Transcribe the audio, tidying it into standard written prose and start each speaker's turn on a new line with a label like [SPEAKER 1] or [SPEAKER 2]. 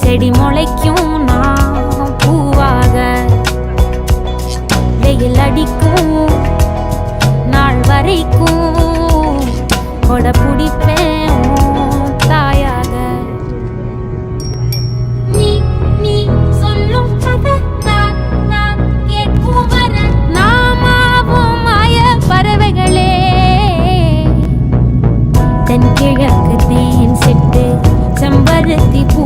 [SPEAKER 1] செடி முளைக்கும் நான் பூவாக வெயில் அடிக்கும் நாள் வரைக்கும் கொட பிடிப்பேன் தாயாக. நீ நீ சொல்லும் கதை நான் நான் கேட்கும் வர நாமாவும் மாய பறவைகளே. தென்கிழக்கு தேன் சிட்டு செம்பருத்தி பூ